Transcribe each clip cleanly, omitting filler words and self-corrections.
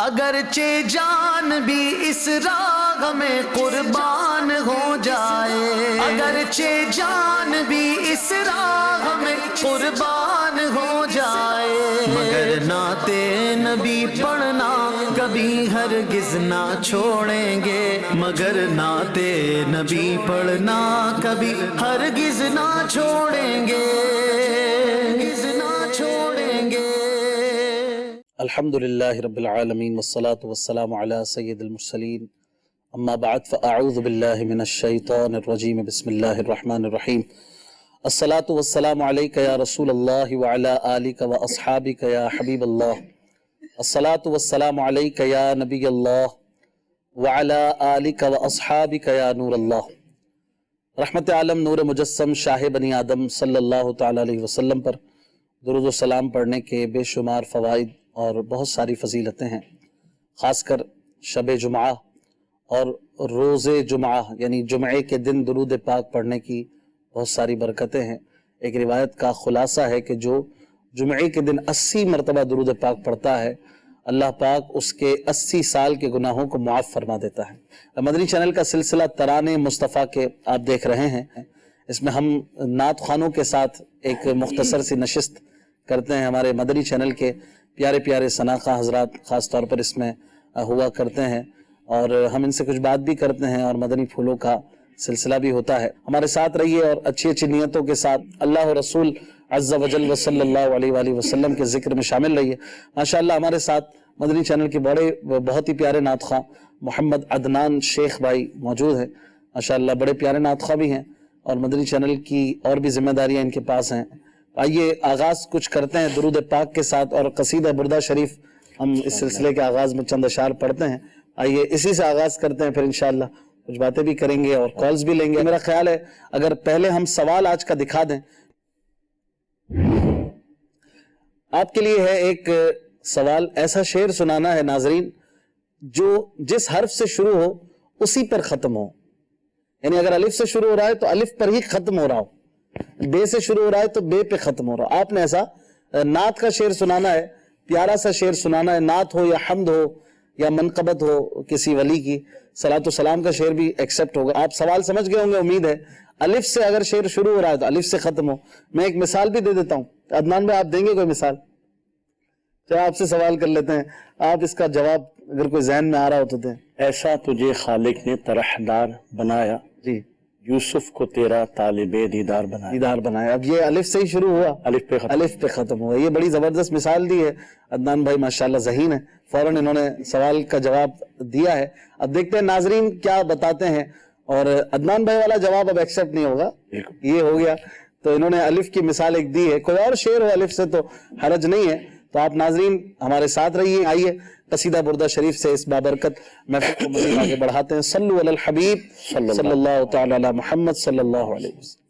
اگرچہ جان بھی اس راہ میں قربان ہو جائے، اگرچہ جان بھی اس راہ میں قربان ہو جائے، مگر نعت نبی پڑھنا کبھی ہرگز نہ چھوڑیں گے، مگر نعت نبی پڑھنا کبھی ہرگز نہ چھوڑیں گے، ہرگز نہ چھوڑیں گے۔ الحمدللہ رب العالمین والصلاة والسلام علی سید المرسلین، اما بعد فاعوذ باللہ من الشیطان الرجیم، بسم اللہ الرحمن الرحیم۔ الصلاة والسلام علیک یا رسول اللہ وعلی آلک واصحابک یا حبیب اللہ، الصلاة والسلام علیک یا نبی اللہ وعلی آلک واصحابک یا نور اللہ۔ رحمت عالم نور مجسم شاہ بنی آدم صلی اللہ تعالی علیہ وسلم پر درود و سلام پڑھنے کے بے شمار فوائد اور بہت ساری فضیلتیں ہیں، خاص کر شب جمعہ اور روز جمعہ یعنی جمعے کے دن درود پاک پڑھنے کی بہت ساری برکتیں ہیں۔ ایک روایت کا خلاصہ ہے کہ جو جمعے کے دن 80 مرتبہ درود پاک پڑھتا ہے، اللہ پاک اس کے 80 سال کے گناہوں کو معاف فرما دیتا ہے۔ مدنی چینل کا سلسلہ ترانے مصطفیٰ کے آپ دیکھ رہے ہیں، اس میں ہم نعت خوانوں کے ساتھ ایک مختصر سی نشست کرتے ہیں۔ ہمارے مدنی چینل کے پیارے پیارے سناخہ حضرات خاص طور پر اس میں ہوا کرتے ہیں، اور ہم ان سے کچھ بات بھی کرتے ہیں، اور مدنی پھولوں کا سلسلہ بھی ہوتا ہے۔ ہمارے ساتھ رہیے اور اچھی اچھی نیتوں کے ساتھ اللہ و رسول عز و جل و صلی اللہ علیہ وآلہ وسلم کے ذکر میں شامل رہیے۔ ماشاءاللہ ہمارے ساتھ مدنی چینل کے بہت ہی پیارے نعت خواں محمد عدنان شیخ بھائی موجود ہیں، ماشاءاللہ بڑے پیارے نعت خواں بھی ہیں، اور مدنی چینل کی اور بھی ذمہ داریاں ان کے پاس ہیں۔ آئیے آغاز کچھ کرتے ہیں درود پاک کے ساتھ، اور قصیدہ بردہ شریف ہم اس سلسلے کے آغاز میں چند اشعار پڑھتے ہیں۔ آئیے اسی سے آغاز کرتے ہیں، پھر انشاءاللہ کچھ باتیں بھی کریں گے اور کالز بھی لیں گے۔ میرا خیال ہے اگر پہلے ہم سوال آج کا دکھا دیں، آپ کے لیے ہے ایک سوال، ایسا شعر سنانا ہے ناظرین جو جس حرف سے شروع ہو اسی پر ختم ہو، یعنی اگر الف سے شروع ہو رہا ہے تو الف پر ہی ختم ہو رہا ہو، بے سے شروع ہو رہا ہے تو بے پہ ختم ہو رہا ہو۔ آپ نے ایسا نعت کا شعر سنانا ہے، پیارا سا شعر سنانا ہے، نعت ہو یا حمد ہو یا منقبت ہو کسی ولی کی، صلاۃ و سلام کا شعر بھی ایکسپٹ ہوگا۔ آپ سوال سمجھ گئے ہوں گے امید ہے۔ الف سے اگر شعر شروع ہو رہا ہے تو الف سے ختم ہو۔ میں ایک مثال بھی دے دیتا ہوں، عدنان بھائی آپ دیں گے کوئی مثال؟ چلو آپ سے سوال کر لیتے ہیں، آپ اس کا جواب اگر کوئی ذہن میں آ رہا ہو تو دیں۔ ایسا تجھے خالق نے طرحدار بنایا، جی، یوسف کو تیرا طالب دیدار بنایا۔ دیدار بنایا، اب یہ الف سے ہی شروع ہوا، الف پہ ختم ہوا۔ یہ بڑی زبردست مثال دی ہے، عدنان بھائی ماشاءاللہ ذہین ہے، فوراً انہوں نے سوال کا جواب دیا ہے۔ اب دیکھتے ہیں ناظرین کیا بتاتے ہیں، اور عدنان بھائی والا جواب اب ایکسپٹ نہیں ہوگا، یہ ہو گیا۔ تو انہوں نے الف کی مثال ایک دی ہے، کوئی اور شعر ہو الف سے تو حرج نہیں ہے۔ تو آپ ناظرین ہمارے ساتھ رہیے، آئیے قصیدہ بردہ شریف سے اس بابرکت محفل کو مزید آگے بڑھاتے ہیں۔ صلو علی الحبیب صلی اللہ تعالی علی محمد صلی اللہ علیہ وسلم۔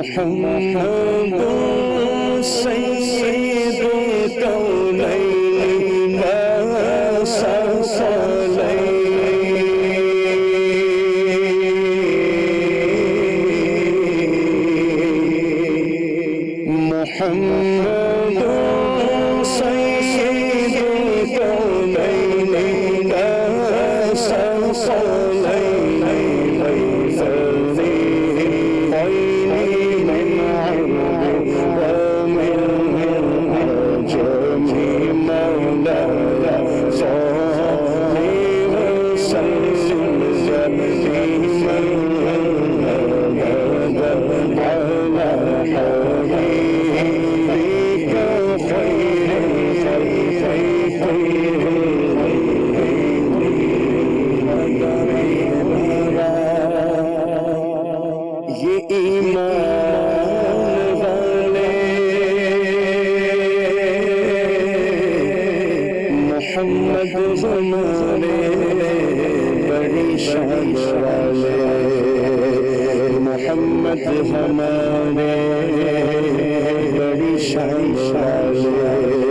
محمد سید الکونین والثقلین محمد سید الکونین والثقلین محمد ہمارے بڑی شان والے محمد ہمارے بڑی شان والے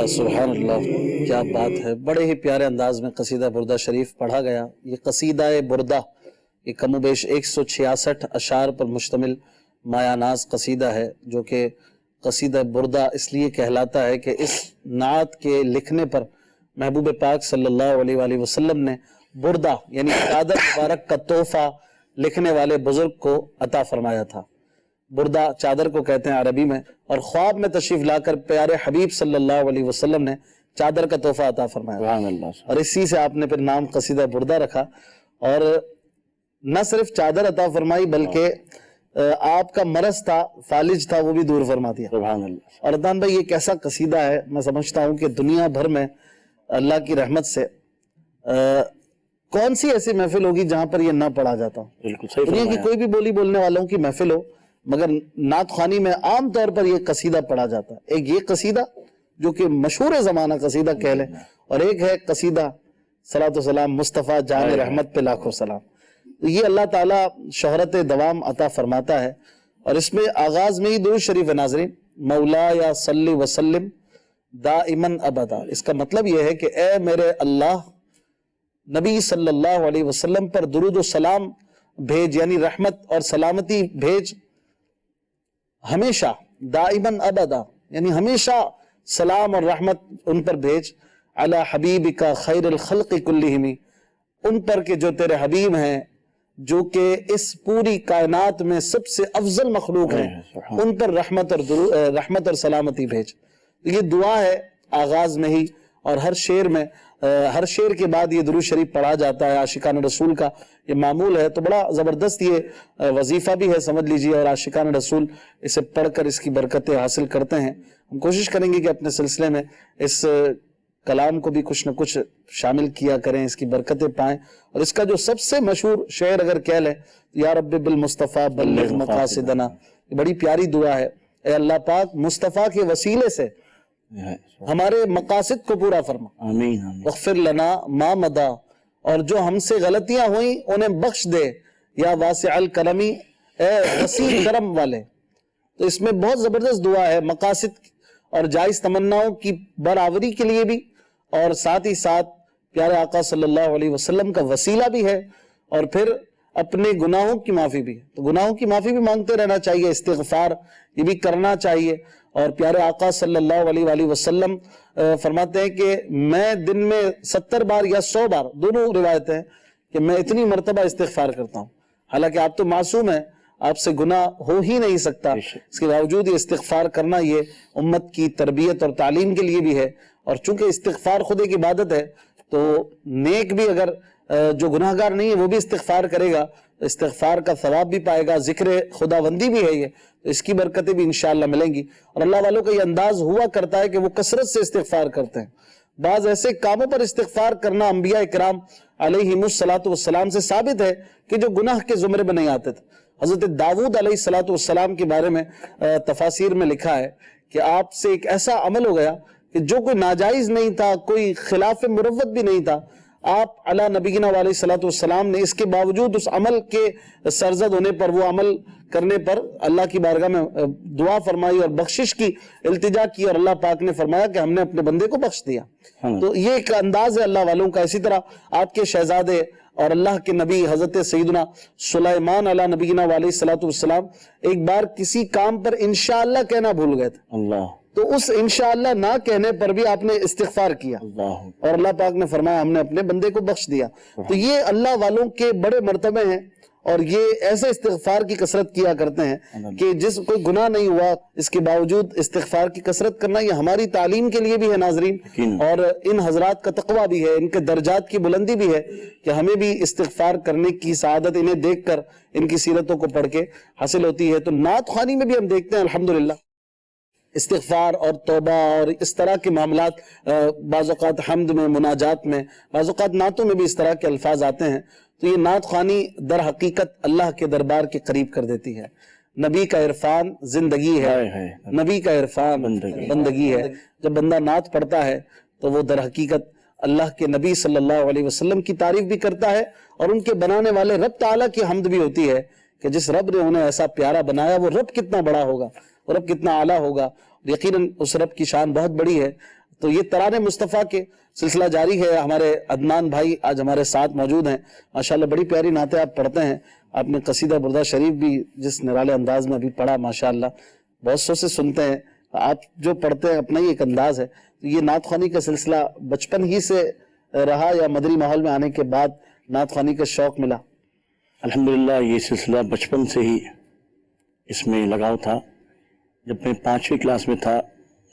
سبحان اللہ، کیا بات ہے، بڑے ہی پیارے انداز میں قصیدہ بردہ شریف پڑھا گیا۔ یہ قصیدہ بردہ یہ کم و بیش 166 اشعار پر مشتمل مایہ ناز قصیدہ ہے، جو کہ قصیدہ بردہ اس لیے کہلاتا ہے کہ اس نعت کے لکھنے پر محبوب پاک صلی اللہ علیہ وآلہ وسلم نے بردہ یعنی چادر مبارک کا تحفہ لکھنے والے بزرگ کو عطا فرمایا تھا۔ بردہ چادر کو کہتے ہیں عربی میں، اور خواب میں تشریف لا کر پیارے حبیب صلی اللہ علیہ وسلم نے چادر کا تحفہ عطا فرمایا، سبحان اللہ۔ اور اسی سے آپ نے پھر نام قصیدہ بردہ رکھا، اور نہ صرف چادر عطا فرمائی بلکہ آپ کا مرض تھا، فالج تھا، وہ بھی دور فرما دیا۔ سبحان اللہ۔ اور عدنان بھائی، یہ کیسا قصیدہ ہے، میں سمجھتا ہوں کہ دنیا بھر میں اللہ کی رحمت سے کون سی ایسی محفل ہوگی جہاں پر یہ نہ پڑھا جاتا ہو۔ بالکل صحیح دنیا کی فرمایا۔ کوئی بھی بولی بولنے والوں کی محفل ہو، مگر نعت خوانی میں عام طور پر یہ قصیدہ پڑھا جاتا ہے۔ ایک یہ قصیدہ جو کہ مشہور زمانہ قصیدہ کہہ لیں، اور ایک ہے قصیدہ صلاۃ و سلام مصطفیٰ جان رحمت پہ لاکھوں سلام۔ یہ اللہ تعالیٰ شہرت دوام عطا فرماتا ہے، اور اس میں آغاز میں ہی درود شریف ہے ناظرین، مولا یا صلی وسلم دائماً ابدا۔ اس کا مطلب یہ ہے کہ اے میرے اللہ، نبی صلی اللہ علیہ وسلم پر درود و سلام بھیج، یعنی رحمت اور سلامتی بھیج، ہمیشہ، دائماً ابدا یعنی ہمیشہ سلام اور رحمت ان پر بھیج، علی حبیبک خیر الخلق کلہم، ان پر کہ جو تیرے حبیب ہیں، جو کہ اس پوری کائنات میں سب سے افضل مخلوق ہیں، ان پر رحمت اور سلامتی بھیج۔ یہ دعا ہے آغاز میں ہی، اور ہر شعر کے بعد یہ درود شریف پڑھا جاتا ہے۔ عاشقان رسول کا یہ معمول ہے، تو بڑا زبردست یہ وظیفہ بھی ہے سمجھ لیجئے، اور عاشقان رسول اسے پڑھ کر اس کی برکتیں حاصل کرتے ہیں۔ ہم کوشش کریں گے کہ اپنے سلسلے میں اس کلام کو بھی کچھ نہ کچھ شامل کیا کریں، اس کی برکتیں پائیں۔ اور اس کا جو سب سے مشہور شعر اگر کہہ لیں، یا رب بالمصطفیٰ بلغ مقاصدنا، یہ بڑی پیاری دعا ہے۔ اے اللہ پاک، مصطفیٰ کے وسیلے سے ہمارے مقاصد کو پورا فرما، آمین آمین۔ واغفر لنا ما مدا، اور جو ہم سے غلطیاں ہوئیں انہیں بخش دے، یا واسع الکرمی، اے وسیع کرم والے۔ تو اس میں بہت زبردست دعا ہے، مقاصد اور جائز تمناؤں کی برآوری کے لیے بھی، اور ساتھ ہی ساتھ پیارے آقا صلی اللہ علیہ وسلم کا وسیلہ بھی ہے، اور پھر اپنے گناہوں کی معافی بھی ہے۔ تو گناہوں کی معافی بھی مانگتے رہنا چاہیے، استغفار یہ بھی کرنا چاہیے۔ اور پیارے آقا صلی اللہ علیہ وآلہ وسلم فرماتے ہیں کہ میں دن میں 70 بار یا 100 بار، دونوں روایتیں ہیں، کہ میں اتنی مرتبہ استغفار کرتا ہوں۔ حالانکہ آپ تو معصوم ہیں، آپ سے گناہ ہو ہی نہیں سکتا، اس کے باوجود یہ استغفار کرنا یہ امت کی تربیت اور تعلیم کے لیے بھی ہے۔ اور چونکہ استغفار خود ایک عبادت ہے، تو نیک بھی اگر جو گناہگار نہیں ہے وہ بھی استغفار کرے گا، استغفار کا ثواب بھی پائے گا، ذکر خداوندی بھی ہے یہ، تو اس کی برکتیں بھی انشاءاللہ ملیں گی۔ اور اللہ والوں کا یہ انداز ہوا کرتا ہے کہ وہ کثرت سے استغفار کرتے ہیں۔ بعض ایسے کاموں پر استغفار کرنا انبیاء اکرام علیہم السلام سے ثابت ہے کہ جو گناہ کے زمرے میں نہیں آتے تھے۔ حضرت داؤد علیہ السلام کے بارے میں تفاسیر میں لکھا ہے کہ آپ سے ایک ایسا عمل ہو گیا کہ جو کوئی ناجائز نہیں تھا، کوئی خلاف مروت بھی نہیں تھا، آپ علی نبینا علیہ السلام نے اس کے باوجود اس عمل کے سرزد ہونے پر، وہ عمل کرنے پر اللہ کی بارگاہ میں دعا فرمائی اور بخشش کی، التجا کی، اور اللہ پاک نے فرمایا کہ ہم نے اپنے بندے کو بخش دیا۔ تو یہ ایک انداز ہے اللہ والوں کا۔ اسی طرح آپ کے شہزادے اور اللہ کے نبی حضرت سیدنا سلیمان علی نبینا علیہ السلام ایک بار کسی کام پر انشاءاللہ کہنا بھول گئے تھے، اللہ، تو اس انشاءاللہ نہ کہنے پر بھی آپ نے استغفار کیا، اللہ، اور اللہ پاک نے فرمایا ہم نے اپنے بندے کو بخش دیا۔ تو یہ اللہ والوں کے بڑے مرتبے ہیں، اور یہ ایسے استغفار کی کثرت کیا کرتے ہیں کہ جس کوئی گناہ نہیں ہوا اس کے باوجود استغفار کی کثرت کرنا یہ ہماری تعلیم کے لیے بھی ہے ناظرین، اور ان حضرات کا تقویٰ بھی ہے، ان کے درجات کی بلندی بھی ہے کہ ہمیں بھی استغفار کرنے کی سعادت انہیں دیکھ کر، ان کی سیرتوں کو پڑھ کے حاصل ہوتی ہے۔ تو نعت خوانی میں بھی ہم دیکھتے ہیں الحمدللہ استغفار اور توبہ اور اس طرح کے معاملات، بعض اوقات حمد میں، مناجات میں، بعض اوقات نعتوں میں بھی اس طرح کے الفاظ آتے ہیں۔ تو یہ نعت خوانی در حقیقت اللہ کے دربار کے قریب کر دیتی ہے۔ نبی کا عرفان زندگی ہے، نبی کا عرفان بندگی ہے۔ جب بندہ نعت پڑھتا ہے تو وہ در حقیقت اللہ کے نبی صلی اللہ علیہ وسلم کی تعریف بھی کرتا ہے، اور ان کے بنانے والے رب تعالیٰ کی حمد بھی ہوتی ہے کہ جس رب نے انہیں ایسا پیارا بنایا، وہ رب کتنا بڑا ہوگا، وہ رب کتنا اعلیٰ ہوگا۔ یقیناً اس رب کی شان بہت بڑی ہے۔ تو یہ ترانہ مصطفیٰ کے سلسلہ جاری ہے. ہمارے عدنان بھائی آج ہمارے ساتھ موجود ہیں. ماشاءاللہ بڑی پیاری نعتیں آپ پڑھتے ہیں. آپ نے قصیدہ بردہ شریف بھی جس نرالے انداز میں ابھی پڑھا ماشاءاللہ بہت سو سے سنتے ہیں. آپ جو پڑھتے ہیں اپنا ہی ایک انداز ہے. تو یہ نعت خوانی کا سلسلہ بچپن ہی سے رہا یا مدری ماحول میں آنے کے بعد نعت خوانی کا شوق ملا؟ الحمدللہ یہ سلسلہ بچپن سے ہی اس میں لگاؤ تھا. جب میں 5ویں کلاس میں تھا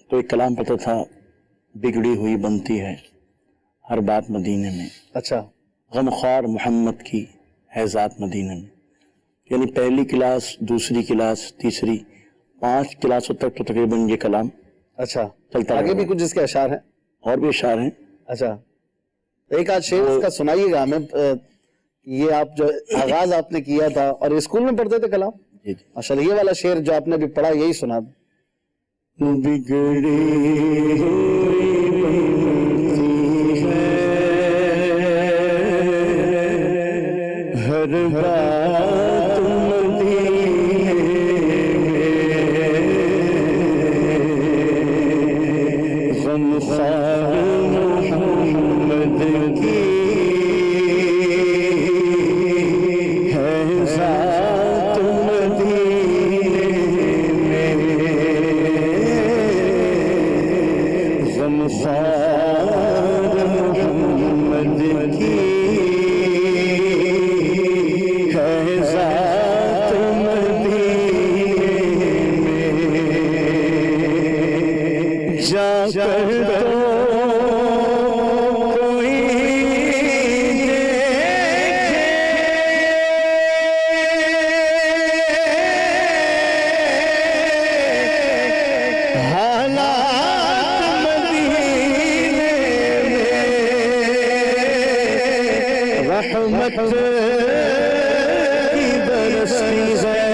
تو ایک کلام پڑھتا تھا، بگڑی ہوئی بنتی ہے ہر بات مدینے میں، اچھا، غم خوار محمد کی ہے ذات مدینے میں. یعنی پہلی کلاس، دوسری کلاس، تیسری، 5 کلاسوں تک تو تقریباً یہ کلام اچھا. چلتا آگے رہا. بھی کچھ اس کے اشعار ہیں؟ اور بھی اشعار ہیں. اچھا، ایک آدھ شعر اس کا سنائیے گا ہمیں. یہ آپ جو آغاز آپ نے کیا تھا اور اسکول میں پڑھتے تھے کلام، جی جی. ماشاءاللہ یہ والا شعر جو آپ نے ابھی پڑھا یہی سنا دیں. بگڑی ہوئی بنتی ہے ہر بات مدینے میں، غم خوار محمد کی ہے ذات مدینے میں، غم خوار محمد کی ہے ذات مدینے میں، جا کر تو کوئی دیکھے حالات مدینے میں، رحمت کی برسی ہے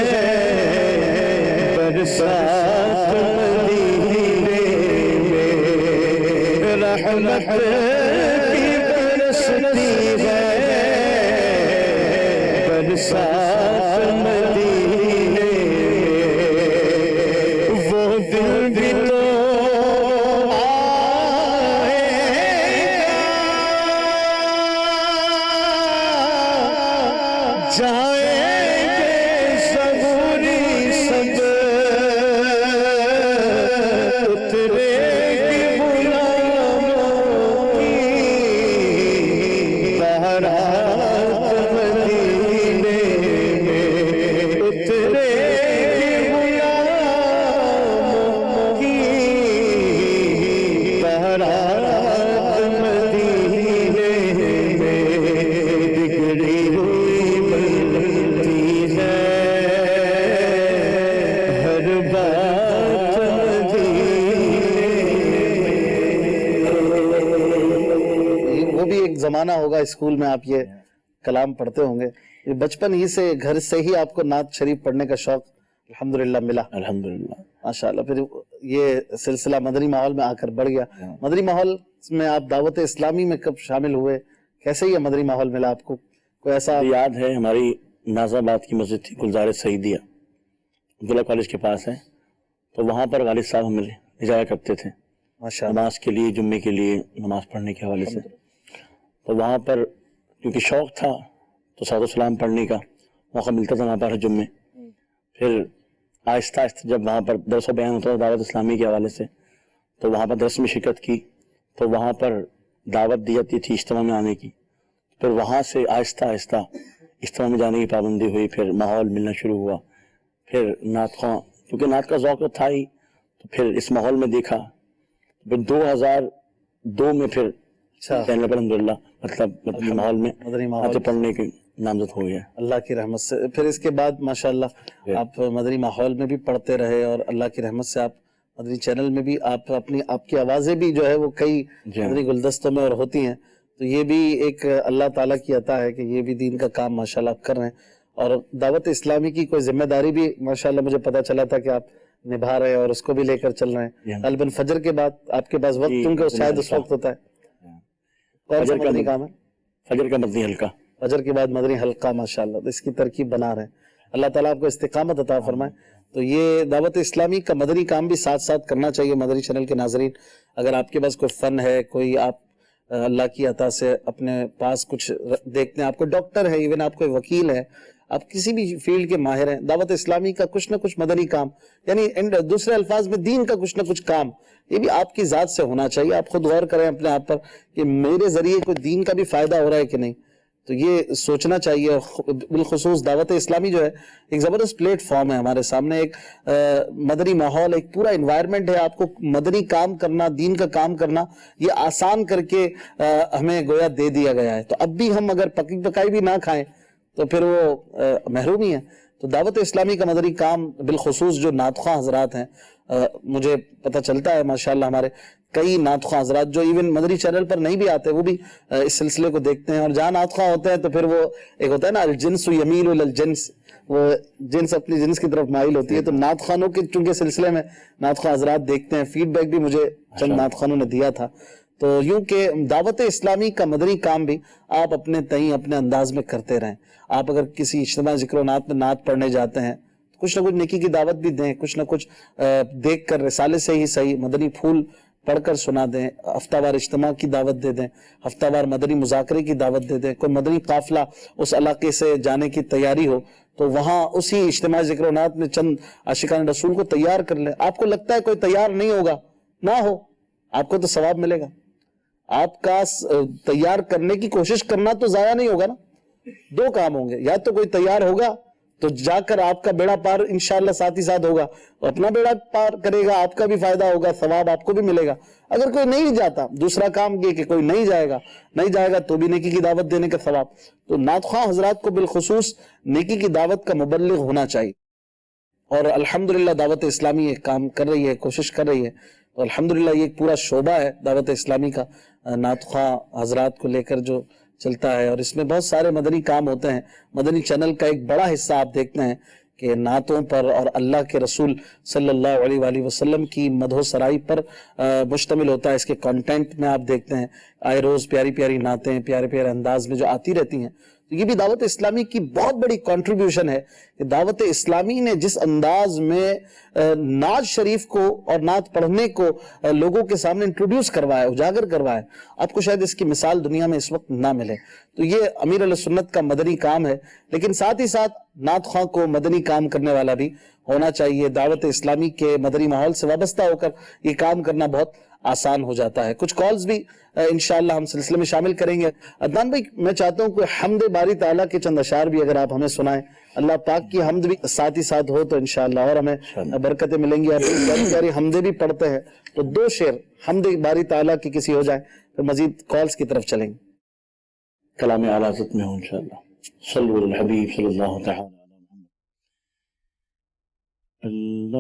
برسات مدینے میں، رحمت کی برستی ہے برسات مدینے میں، وہ دل بھی تو آئے گا، جائیں گے صبوری سب، اترے گی غلاموں کی بہارات مدینے میں، اترے گی غلاموں کی بہارات مدینے میں، بگڑی ہوئی بنتی ہے ہر بات وہ بھی ایک زمانہ ہوگا اسکول میں آپ یہ کلام پڑھتے ہوں گے. یہ بچپن ہی سے گھر سے ہی آپ کو نعت شریف پڑھنے کا شوق الحمدللہ ملا الحمدللہ. ماشاءاللہ. پھر یہ سلسلہ مدنی ماحول میں آ کر بڑھ گیا. مدنی ماحول میں آپ دعوت اسلامی میں کب شامل ہوئے؟ کیسے یہ مدنی ماحول ملا آپ کو؟ کوئی ایسا یاد ہے ہماری ناز آباد کی مسجد تھی گلزار سعیدیہ، عبداللہ کالج کے پاس ہے. تو وہاں پر والد صاحب ہمیں لے جایا کرتے تھے ماشاءاللہ نماز کے لیے، جمعے کے لیے نماز پڑھنے کے حوالے سے. تو وہاں پر کیونکہ شوق تھا تو صلاۃ السلام پڑھنے کا موقع ملتا تھا وہاں پر ہر جمعے. پھر آہستہ آہستہ جب وہاں پر درس و بیان ہوتا تھا دعوت اسلامی کے حوالے سے تو وہاں پر درس میں شرکت کی، تو وہاں پر دعوت دی جاتی تھی اجتماع میں آنے کی. پھر وہاں سے آہستہ آہستہ اجتماع میں جانے کی پابندی ہوئی، پھر ماحول ملنا شروع ہوا. پھر نعت خواں کیونکہ نعت کا ذوق تھا ہی، تو پھر اس ماحول میں دیکھا. پھر 2002 میں پھر کہنے لگا الحمدللہ مطلب مدنی ماحول میں مدنی ماحول نعتیں پڑھنے کے نامزد ہو گیا اللہ کی رحمت سے. پھر اس کے بعد ماشاءاللہ آپ مدنی ماحول میں بھی پڑھتے رہے اور اللہ کی رحمت سے آپ مدنی چینل میں بھی آپ کی آوازیں بھی جو ہے وہ کئی مدنی گلدستوں میں اور ہوتی ہیں. تو یہ بھی ایک اللہ تعالیٰ کی عطا ہے کہ یہ بھی دین کا کام ماشاءاللہ آپ کر رہے ہیں. اور دعوت اسلامی کی کوئی ذمہ داری بھی ماشاءاللہ مجھے پتا چلا تھا کہ آپ نبھا رہے ہیں اور اس کو بھی لے کر چل رہے ہیں. غالباً فجر کے بعد آپ کے پاس وقت کیونکہ شاید اس وقت ہوتا ہے. کون سا مدنی کام ہے؟ فجر کا مدنی حلقہ. فجر کے بعد مدنی حلقہ ماشاءاللہ. تو اس کی ترکیب بنا رہے ہیں. اللہ تعالیٰ آپ کو استقامت عطا فرمائے. تو یہ دعوت اسلامی کا مدنی کام بھی ساتھ ساتھ کرنا چاہیے مدنی چینل کے ناظرین. اگر آپ کے پاس کوئی فن ہے، کوئی آپ اللہ کی عطا سے اپنے پاس کچھ دیکھتے ہیں، آپ کو ڈاکٹر ہے، ایون آپ کوئی وکیل ہے، آپ کسی بھی فیلڈ کے ماہر ہیں، دعوت اسلامی کا کچھ نہ کچھ مدنی کام، یعنی دوسرے الفاظ میں دین کا کچھ نہ کچھ کام، یہ بھی آپ کی ذات سے ہونا چاہیے. آپ خود غور کریں اپنے آپ پر کہ میرے ذریعے کوئی دین کا بھی فائدہ ہو رہا ہے کہ نہیں. تو یہ سوچنا چاہیے. بالخصوص دعوت اسلامی جو ہے ایک زبردست پلیٹ فارم ہے ہمارے سامنے، ایک مدنی ماحول، ایک پورا انوائرمنٹ ہے. آپ کو مدنی کام کرنا، دین کا کام کرنا، یہ آسان کر کے ہمیں گویا دے دیا گیا ہے. تو اب بھی ہم اگر پکی پکائی بھی نہ کھائیں تو پھر وہ محروم ہی ہے. تو دعوت اسلامی کا مدنی کام بالخصوص جو نعت خواں حضرات ہیں، مجھے پتہ چلتا ہے ماشاءاللہ ہمارے کئی نعت خواں حضرات جو ایون مدنی چینل پر نہیں بھی آتے، وہ بھی اس سلسلے کو دیکھتے ہیں. اور جہاں نعت خواں ہوتے ہیں تو پھر وہ ایک ہوتا ہے نا الجنس یمیل الجنس، وہ جنس اپنی جنس کی طرف مائل ہوتی ہے. تو نعت خوانوں کے چونکہ سلسلے میں نعت خواں حضرات دیکھتے ہیں. فیڈ بیک بھی مجھے چند نعت خوانوں نے دیا تھا. تو یوں کہ دعوت اسلامی کا مدنی کام بھی آپ اپنے تئیں اپنے انداز میں کرتے رہیں. آپ اگر کسی اجتماع ذکر و نعت میں نعت پڑھنے جاتے ہیں، کچھ نہ کچھ نیکی کی دعوت بھی دیں، کچھ نہ کچھ دیکھ کر رسالے سے ہی صحیح مدنی پھول پڑھ کر سنا دیں. ہفتہ وار اجتماع کی دعوت دے دیں، ہفتہ وار مدنی مذاکرے کی دعوت دے دیں. کوئی مدنی قافلہ اس علاقے سے جانے کی تیاری ہو تو وہاں اسی اجتماع ذکر و نعت میں چند عاشقان رسول کو تیار کر لیں. آپ کو لگتا ہے کوئی تیار نہیں ہوگا، نہ ہو، آپ کو تو ثواب ملے گا. آپ کا تیار کرنے کی کوشش کرنا تو ضائع نہیں ہوگا نا. دو کام ہوں گے، یا تو کوئی تیار ہوگا تو جا کر آپ کا بیڑا پار انشاءاللہ ساتھ ہی ساتھ ہوگا، اپنا بیڑا پار کرے گا، آپ کا بھی فائدہ ہوگا، ثواب آپ کو بھی ملے گا. اگر کوئی نہیں جاتا، دوسرا کام یہ کہ کوئی نہیں جائے گا تو بھی نیکی کی دعوت دینے کا ثواب. تو نعت خواں حضرات کو بالخصوص نیکی کی دعوت کا مبلغ ہونا چاہیے. اور الحمدللہ دعوت اسلامی یہ کام کر رہی ہے، کوشش کر رہی ہے. تو الحمدللہ یہ ایک پورا شعبہ ہے دعوت اسلامی کا، نعت خواں حضرات کو لے کر جو چلتا ہے. اور اس میں بہت سارے مدنی کام ہوتے ہیں. مدنی چینل کا ایک بڑا حصہ آپ دیکھتے ہیں کہ نعتوں پر اور اللہ کے رسول صلی اللہ علیہ وآلہ وسلم کی مدح و سرائی پر مشتمل ہوتا ہے. اس کے کانٹینٹ میں آپ دیکھتے ہیں آئے روز پیاری پیاری نعتیں پیارے پیارے انداز میں جو آتی رہتی ہیں. تو یہ بھی دعوت اسلامی کی بہت بڑی کنٹریبیوشن ہے کہ دعوت اسلامی نے جس انداز میں نعت شریف کو اور نعت پڑھنے کو لوگوں کے سامنے انٹروڈیوس کروایا، اجاگر کروایا، آپ کو شاید اس کی مثال دنیا میں اس وقت نہ ملے. تو یہ امیر علیہ سنت کا مدنی کام ہے. لیکن ساتھ ہی ساتھ نعت خواں کو مدنی کام کرنے والا بھی ہونا چاہیے. دعوت اسلامی کے مدنی ماحول سے وابستہ ہو کر یہ کام کرنا بہت آسان ہو جاتا ہے. کچھ کالز بھی انشاءاللہ ہم سلسلے میں شامل کریں گے. عدنان بھائی، میں چاہتا ہوں کہ حمد باری تعالیٰ کے چند اشعار بھی اگر آپ ہمیں سنائیں. اللہ پاک کی حمد بھی ساتھ ہی ساتھ ہو تو انشاءاللہ اور ہمیں برکتیں ملیں گی. آپ پیاری پیاری حمدیں بھی پڑھتے ہیں تو دو شعر حمد باری تعالیٰ کی کسی ہو جائے پھر مزید کالز کی طرف چلیں گے. کلام اعلیٰ حضرت میں ہوں انشاءاللہ. صلو علی الحبیب صلی اللہ تعالی علیہ وسلم.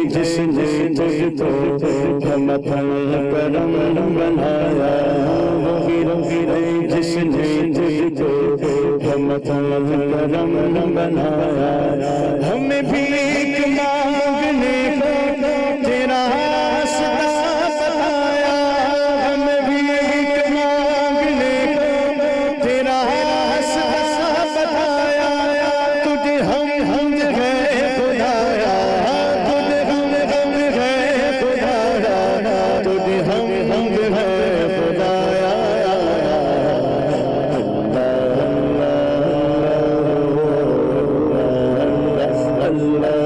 جس نے تجھ کو کرم بنایا، جس نے تجھ کو کرم بنایا، ہمیں بھی ایک مانگنے کو تیرا راستہ بتایا، ہمیں بھی ایک مانگنے کو تیرا راستہ بتایا، تجھے ہم گئے خدایا، تجھے ہم گئے خدایا، تجھے ہم گئے خدایا. اللہ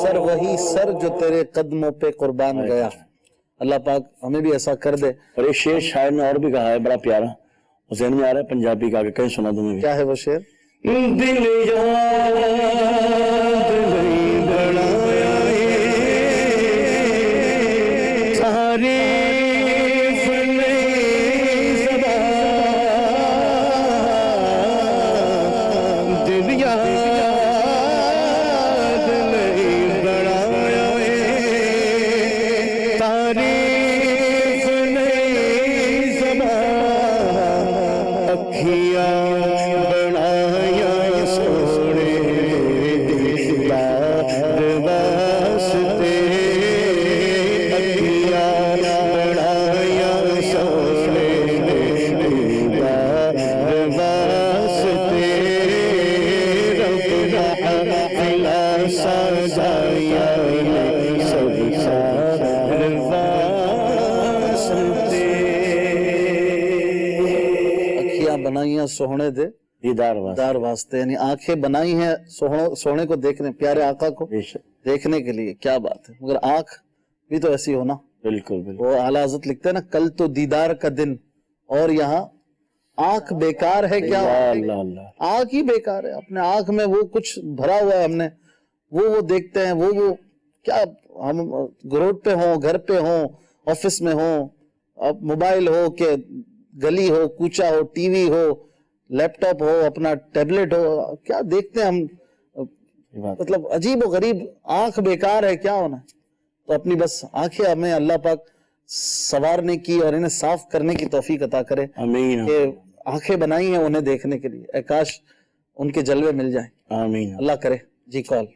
سر وہی سر جو تیرے قدموں پہ قربان گیا. اللہ پاک ہمیں بھی ایسا کر دے. اور ایک شعر شاعر نے اور بھی کہا ہے بڑا پیارا, ذہن میں آ رہا ہے پنجابی کا, کہ کہیں سنا دوں میں. کیا ہے وہ شعر؟ دل یاد نہیں بڑھایا تعریف نہیں زبان, دل یاد نہیں بڑھایا تعریف نہیں زبان, اکھیاں بنائیاں سوہنے دے دیدار واسطے, یعنی آنکھیں بنائی ہیں سوہنے کو دیکھنے, پیارے آقا کو دیکھنے کے لیے. کیا بات ہے, مگر آنکھ بھی تو ایسی ہونا. بالکل بالکل. وہ اعلیٰ حضرت لکھتے ہیں نا, کل تو دیدار کا دن اور یہاں آنکھ بیکار ہے کیا. آنکھ ہی بیکار ہے, اپنے آنکھ میں وہ کچھ بھرا ہوا ہے ہم نے, وہ دیکھتے ہیں, وہ کیا, ہم گروٹ پہ ہوں, گھر پہ ہوں, آفس میں ہوں, اب موبائل ہو کہ گلی ہو, کوچا ہو, ٹی وی ہو, لیپ ٹاپ ہو, اپنا ٹیبلٹ ہو, کیا دیکھتے ہیں ہم, مطلب عجیب و غریب. آنکھ بیکار ہے کیا ہونا. تو اپنی بس آنکھیں ہمیں اللہ پاک سنوارنے کی اور انہیں صاف کرنے کی توفیق عطا کرے. آمین. کہ آنکھیں بنائی ہیں انہیں دیکھنے کے لیے, اے کاش ان کے جلوے مل جائیں. آمین. اللہ کرے. جی کال.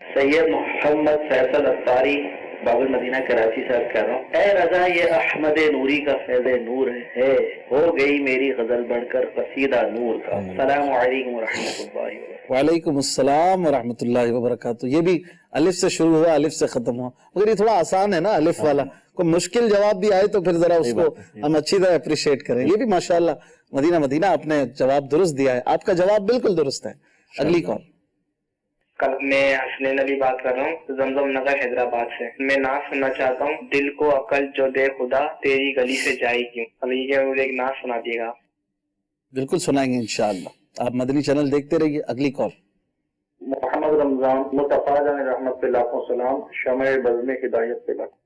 سید محمد فیصل افطاری باب المدینہ کراچی سے عرض کر رہا ہوں. اے رضا یہ احمد نوری کا فیض نور ہے, ہو گئی میری غزل بڑھ کر قصیدہ نور کا. السلام علیکم ورحمۃ اللہ وبرکاتہ. وعلیکم السلام ورحمۃ اللہ وبرکاتہ. یہ بھی الف سے شروع ہوا, الف سے ختم ہوا, مگر یہ تھوڑا آسان ہے نا الف والا. کوئی مشکل جواب بھی آئے تو پھر ذرا اس کو ہم اچھی طرح اپریشیٹ کریں. یہ بھی ماشاءاللہ مدینہ آپ نے جواب درست دیا ہے, آپ کا جواب بالکل درست ہے. اگلی کال. میں حسن نبی بات کر رہا ہوں, زمزم نگر حیدرآباد سے. میں نعت سننا چاہتا ہوں, دل کو عقل جو دے خدا تیری گلی سے جائے کیوں. مجھے ایک نعت سنا دیے گا. بالکل سنائیں گے انشاءاللہ. آپ مدنی چینل دیکھتے رہیے. اگلی کال. محمد رمضان مصطفیٰ جان رحمت پہ لاکھوں سلام, شمع بزم ہدایت پہ لاکھوں.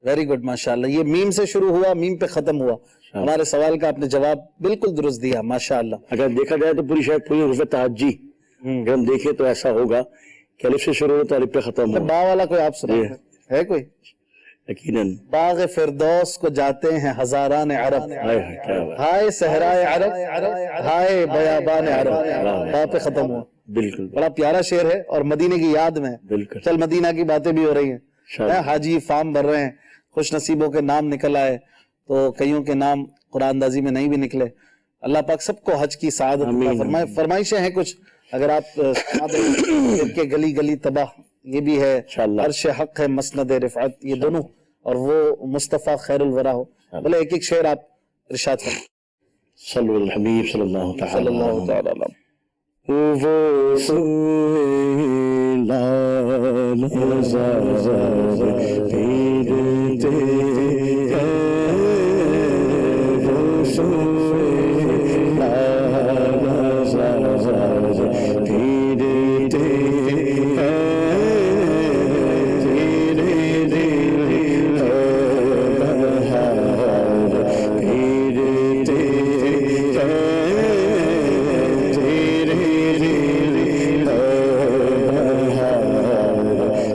ویری گڈ ماشاءاللہ. یہ میم سے شروع ہوا, میم پہ ختم ہوا. ہمارے سوال کا آپ نے جواب بالکل درست دیا ماشاءاللہ. اگر دیکھا جائے تو شاید پوری حروف تہجی اگر ہم دیکھیں تو ایسا ہوگا کہ الف سے شروع ہو تو الف پہ ختم ہو. با والا کوئی آپ سنا ہے کوئی؟ یقیناً. باغ فردوس کو جاتے ہیں ہزاران عرب, ہائے صحرائے عرب, ہائے بیابان عرب. با پہ ختم ہوا. بالکل. بڑا پیارا شعر ہے اور مدینے کی یاد میں. بالکل. چل مدینہ کی باتیں بھی ہو رہی ہیں, حاجی فارم بھر رہے ہیں, خوش نصیبوں کے نام نکل آئے, تو کئیوں کے نام قرآن اندازی میں نہیں بھی نکلے. اللہ پاک سب کو حج کی سعادت عطا فرمائے. فرمائشیں ہیں کچھ اگر آپ کے گلی گلی تباہ, یہ بھی ہے, عرش حق ہے مسند رفعت, یہ دونوں, اور وہ مصطفیٰ خیر الورا ہو. بولے ایک ایک شعر آپ ارشاد فرمائیں. صلی الحبیب صلی اللہ تعالی علیہ. وہ سوئے لال ہزار پھیرتے ہیں, وہ سوئے لال ہزار پھیرتے ہیں, دھیرے دھیرے بہار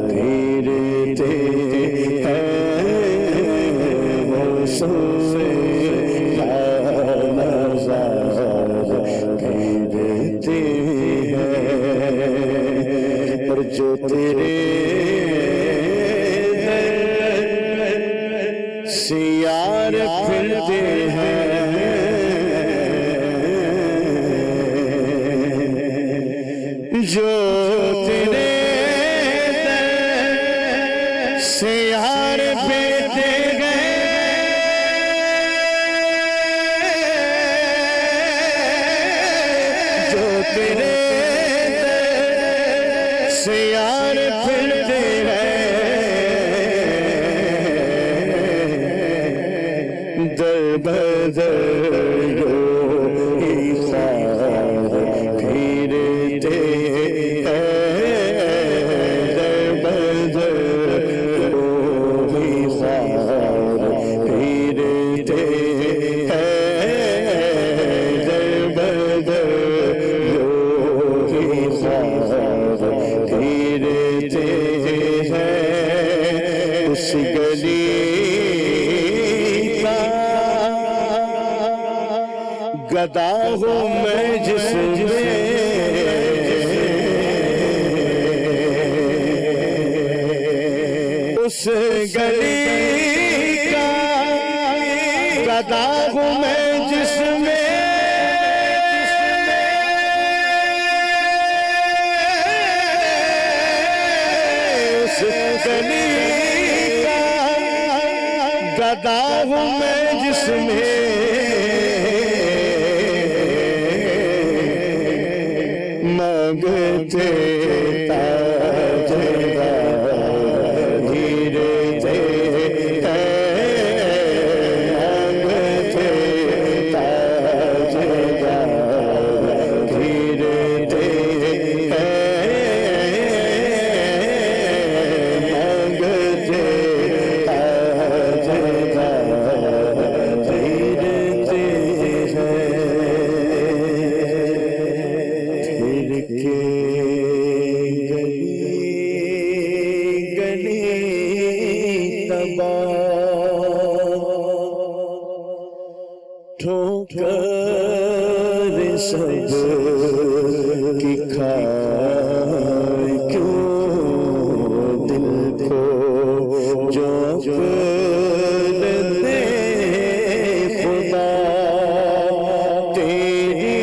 پھیرتے ہیں, جو تیرے سیار پھرتے ہیں, جو تیرے سیار پھرتے گئے, تیرے در سے یار پھرتے ہیں در بدر گدا ہوں میں جس میں اس گلی کا گدا ہوں میں جس میں اس گلی کا گدا ہوں میں جس میں مانگتے تاجدار دھیرے مانگتے تاجدار دھیرے مانگتے تاجدار دھیرے ٹھوکر سب کی کھائے کیوں دل کو جو دے خدا تیری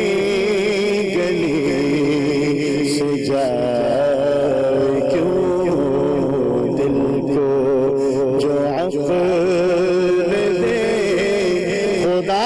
گلی سے جائے کیوں دل کو جو عقل دے خدا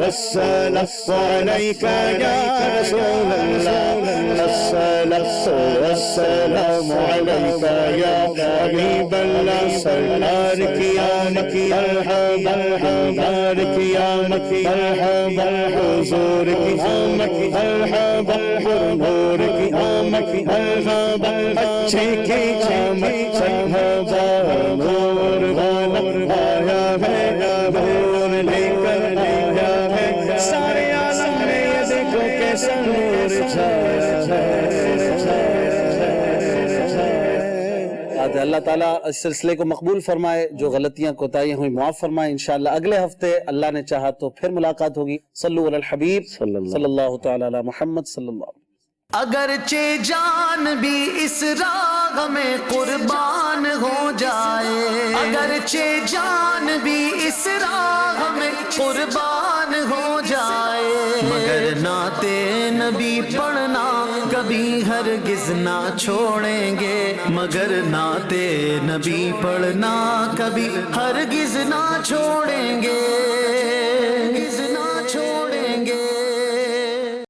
والسلام عليك يا رسول الله والسلام عليك يا حبيب الله سرکار کی آمد مرحبا حضور کی آمد مرحبا حضور کی آمد مرحبا حضور کی آمد مرحبا اچھے کی آمد مرحبا نور والا آیا ہے نور لے کر آیا ہے سارے عالم میں یہ دیکھو کیسا نور چھایا اللہ تعالیٰ اس سلسلے کو مقبول فرمائے، جو غلطیاں کوتاہیاں ہوئی معاف فرمائے. انشاءاللہ اگلے ہفتے اللہ نے چاہا تو پھر ملاقات ہوگی. صلو علی الحبیب صلی اللہ تعالیٰ علی محمد صلی اللہ علیہ وسلم. اگرچہ جان بھی اس راہ میں قربان ہو جائے، اگرچہ جان بھی اس راہ میں قربان ہو جائے، مگر نعت نبی پڑھنا کبھی ہرگز نہ چھوڑیں گے، مگر نعت نبی پڑھنا کبھی ہرگز نہ چھوڑیں گے.